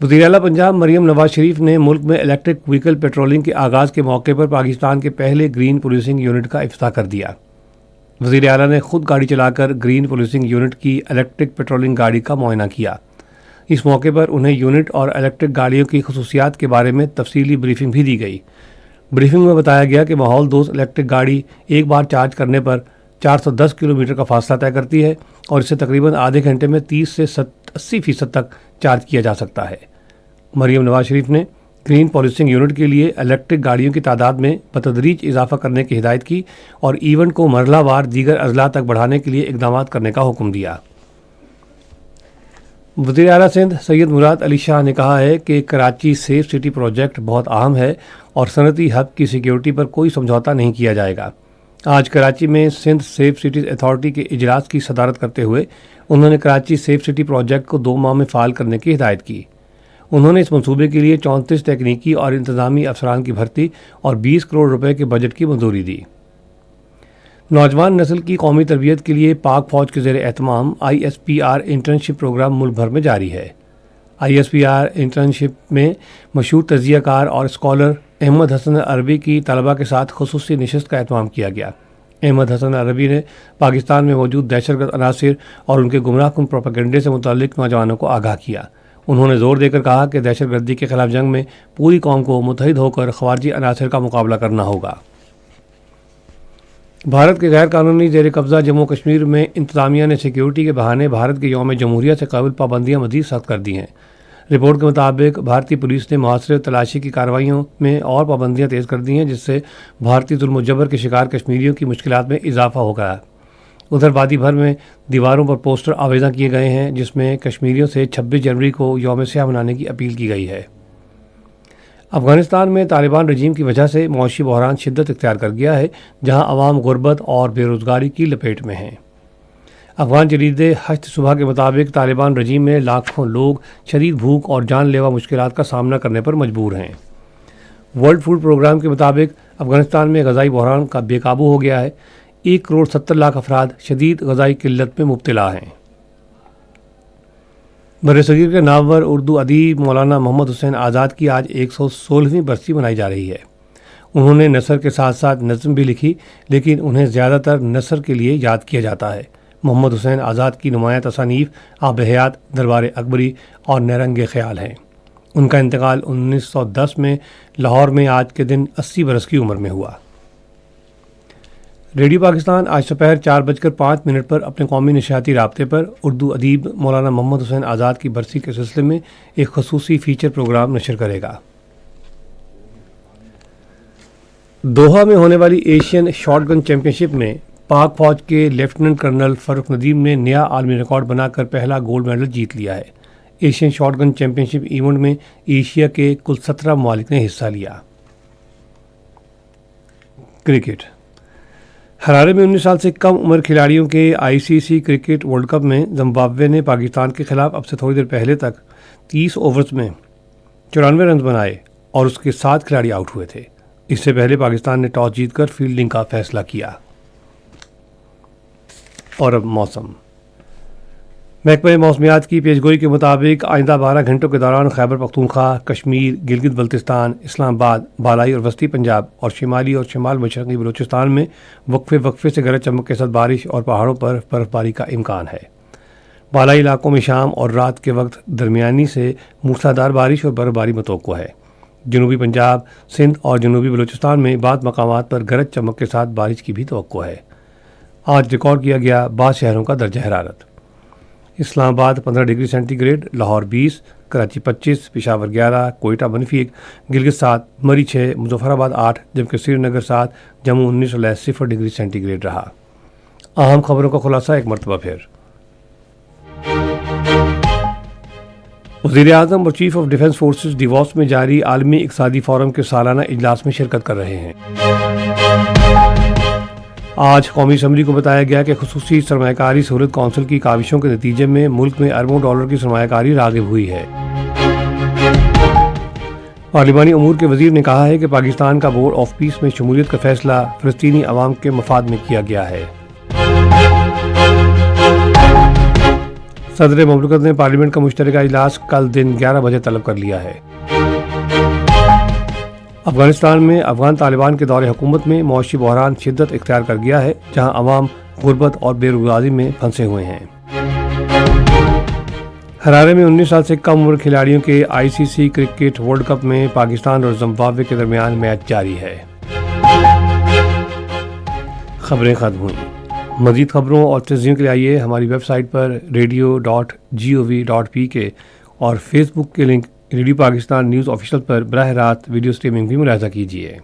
وزیر اعلیٰ پنجاب مریم نواز شریف نے ملک میں الیکٹرک وہیکل پیٹرولنگ کے آغاز کے موقع پر پاکستان کے پہلے گرین پولیسنگ یونٹ کا افتتاح کر دیا۔ وزیر اعلیٰ نے خود گاڑی چلا کر گرین پولیسنگ یونٹ کی الیکٹرک پیٹرولنگ گاڑی کا معائنہ کیا۔ اس موقع پر انہیں یونٹ اور الیکٹرک گاڑیوں کی خصوصیات کے بارے میں تفصیلی بریفنگ بھی دی گئی۔ بریفنگ میں بتایا گیا کہ ماحول دوست الیکٹرک گاڑی ایک بار چارج کرنے پر 410 کلومیٹر کا فاصلہ طے کرتی ہے اور اسے تقریباً آدھے گھنٹے میں 30 سے 80% تک چارج کیا جا سکتا ہے۔ مریم نواز شریف نے گرین پولیسنگ یونٹ کے لیے الیکٹرک گاڑیوں کی تعداد میں بتدریج اضافہ کرنے کی ہدایت کی اور ایونٹ کو مرحلہ وار دیگر اضلاع تک بڑھانے کے لیے اقدامات کرنے کا حکم دیا۔ وزیر اعلیٰ سندھ سید مراد علی شاہ نے کہا ہے کہ کراچی سیف سٹی پروجیکٹ بہت اہم ہے اور صنعتی ہب کی سیکیورٹی پر کوئی سمجھوتا نہیں کیا جائے گا۔ آج کراچی میں سندھ سیف سٹیز اتھارٹی کے اجلاس کی صدارت کرتے ہوئے انہوں نے کراچی سیف سٹی پروجیکٹ کو 2 ماہ میں فعال کرنے کی ہدایت کی۔ انہوں نے اس منصوبے کے لیے 34 تکنیکی اور انتظامی افسران کی بھرتی اور 20 کروڑ روپے کے بجٹ کی منظوری دی۔ نوجوان نسل کی قومی تربیت کے لیے پاک فوج کے زیر اہتمام ISPR انٹرنشپ پروگرام ملک بھر میں جاری ہے۔ ISPR انٹرنشپ میں مشہور تجزیہ کار اور اسکالر احمد حسن عربی کی طلباء کے ساتھ خصوصی نشست کا اہتمام کیا گیا۔ احمد حسن عربی نے پاکستان میں موجود دہشت گرد عناصر اور ان کے گمراہ کن پروپیگنڈے سے متعلق نوجوانوں کو آگاہ کیا۔ انہوں نے زور دے کر کہا کہ دہشت گردی کے خلاف جنگ میں پوری قوم کو متحد ہو کر خارجی عناصر کا مقابلہ کرنا ہوگا۔ بھارت کے غیر قانونی زیر قبضہ جموں کشمیر میں انتظامیہ نے سیکیورٹی کے بہانے بھارت کے یوم جمہوریہ سے قبل پابندیاں مزید سخت کر دی ہیں۔ رپورٹ کے مطابق بھارتی پولیس نے محاصرے اور تلاشی کی کارروائیوں میں اور پابندیاں تیز کر دی ہیں، جس سے بھارتی ظلم و جبر کے شکار کشمیریوں کی مشکلات میں اضافہ ہو گیا ہے۔ ادھر وادی بھر میں دیواروں پر پوسٹر آویزاں کیے گئے ہیں جس میں کشمیریوں سے 26 جنوری کو یوم سیاہ منانے کی اپیل کی گئی ہے۔ افغانستان میں طالبان رجیم کی وجہ سے معاشی بحران شدت اختیار کر گیا ہے، جہاں عوام غربت اور بے روزگاری کی لپیٹ میں ہیں۔ افغان جریدے ہشت صبح کے مطابق طالبان رجیم میں لاکھوں لوگ شدید بھوک اور جان لیوا مشکلات کا سامنا کرنے پر مجبور ہیں۔ ورلڈ فوڈ پروگرام کے مطابق افغانستان میں غذائی بحران کا بے قابو ہو گیا ہے۔ 1 کروڑ 70 لاکھ افراد شدید غذائی قلت میں مبتلا ہیں۔ برصغیر کے نامور اردو ادیب مولانا محمد حسین آزاد کی آج 116ویں برسی منائی جا رہی ہے۔ انہوں نے نثر کے ساتھ ساتھ نظم بھی لکھی، لیکن انہیں زیادہ تر نثر کے لیے یاد کیا جاتا ہے۔ محمد حسین آزاد کی نمایاں تصانیف آب حیات، دربار اکبری اور نیرنگ خیال ہیں۔ ان کا انتقال 1910 میں لاہور میں آج کے دن 80 برس کی عمر میں ہوا۔ ریڈیو پاکستان آج دوپہر 4:05 پر اپنے قومی نشریاتی رابطے پر اردو ادیب مولانا محمد حسین آزاد کی برسی کے سلسلے میں ایک خصوصی فیچر پروگرام نشر کرے گا۔ دوحہ میں ہونے والی ایشین شاٹ گن چیمپئن شپ میں پاک فوج کے لیفٹیننٹ کرنل فاروق ندیم نے نیا عالمی ریکارڈ بنا کر پہلا گولڈ میڈل جیت لیا ہے۔ ایشین شاٹ گن چیمپئن شپ ایونٹ میں ایشیا کے کل 17 ممالک نے حصہ لیا۔ کرکٹ۔ ہرارے میں 19 سال سے کم عمر کھلاڑیوں کے ICC کرکٹ ورلڈ کپ میں زمبابوے نے پاکستان کے خلاف اب سے تھوڑی دیر پہلے تک 30 اوورز میں 94 رنز بنائے اور اس کے 7 کھلاڑی آؤٹ ہوئے تھے۔ اس سے پہلے پاکستان نے ٹاس جیت کر فیلڈنگ کا فیصلہ کیا۔ اور اب موسم۔ محکمہ موسمیات کی پیشگوئی کے مطابق آئندہ 12 گھنٹوں کے دوران خیبر پختونخوا، کشمیر، گلگت بلتستان، اسلام آباد، بالائی اور وسطی پنجاب اور شمالی اور شمال مشرقی بلوچستان میں وقفے سے گرج چمک کے ساتھ بارش اور پہاڑوں پر برف باری کا امکان ہے۔ بالائی علاقوں میں شام اور رات کے وقت درمیانی سے موسلادھار بارش اور برف باری متوقع ہے۔ جنوبی پنجاب، سندھ اور جنوبی بلوچستان میں بعض مقامات پر گرج چمک کے ساتھ بارش کی بھی توقع ہے۔ آج ریکارڈ کیا گیا بعض شہروں کا درجہ حرارت۔ Islamabad 15 degree centigrade, Lahore 20، Karachi 25، Peshawar 11، Quetta -1، Gilgit 7، Murree 6، Muzaffarabad 8، جبکہ سری نگر 7، جموں 19 اور 0 ڈگری سینٹی گریڈ رہا۔ اہم خبروں کا خلاصہ ایک مرتبہ پھر۔ وزیر اعظم اور chief of defence forces Davos میں جاری عالمی اقتصادی فورم کے سالانہ اجلاس میں شرکت کر رہے ہیں۔ آج قومی اسمبلی کو بتایا گیا کہ خصوصی سرمایہ کاری سہولت کونسل کی کاوشوں کے نتیجے میں ملک میں اربوں ڈالر کی سرمایہ کاری راغب ہوئی ہے۔ پارلیمانی امور کے وزیر نے کہا ہے کہ پاکستان کا بورڈ آف پیس میں شمولیت کا فیصلہ فلسطینی عوام کے مفاد میں کیا گیا ہے۔ صدر مملکت نے پارلیمنٹ کا مشترکہ اجلاس کل دن 11 بجے طلب کر لیا ہے۔ افغانستان میں افغان طالبان کے دور حکومت میں معاشی بحران شدت اختیار کر گیا ہے، جہاں عوام غربت اور بے روزگاری میں پھنسے ہوئے ہیں۔ ہرارے میں 19 سال سے کم عمر کھلاڑیوں کے ICC کرکٹ ورلڈ کپ میں پاکستان اور زمبابوے کے درمیان میچ جاری ہے۔ خبریں ختم ہوئیں۔ مزید خبروں اور تجزیوں کے لیے آئیے ہماری ویب سائٹ پر radio.gov.pk اور فیس بک کے link radio Pakistan news official پر براہ راست ویڈیو سٹریمنگ بھی ملاحظہ کیجیے۔